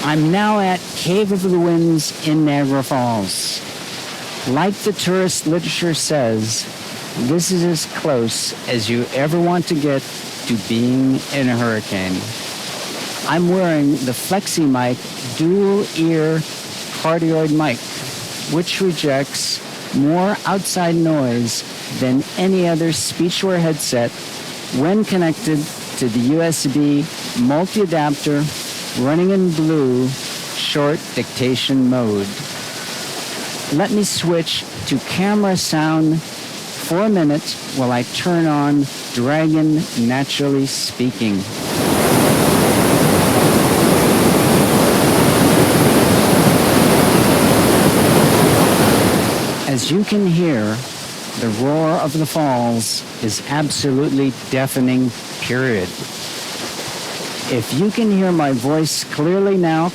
I'm now at Cave of the Winds in Niagara Falls. Like the tourist literature says, this is as close as you ever want to get to being in a hurricane. I'm wearing the FlexyMike dual-ear cardioid mic, which rejects more outside noise than any other SpeechWare headset when connected to the USB multi-adapter running in blue short dictation mode. Let me switch to camera sound for a minute while I turn on Dragon Naturally Speaking. As you can hear, the roar of the falls is absolutely deafening, period. If you can hear my voice clearly now,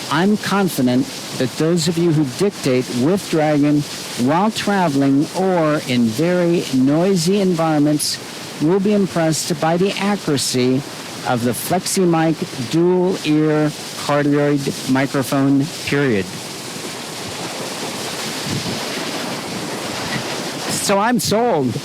I'm confident that those of you who dictate with Dragon while traveling or in very noisy environments will be impressed by the accuracy of the FlexyMike dual-ear cardioid microphone, period. So I'm sold.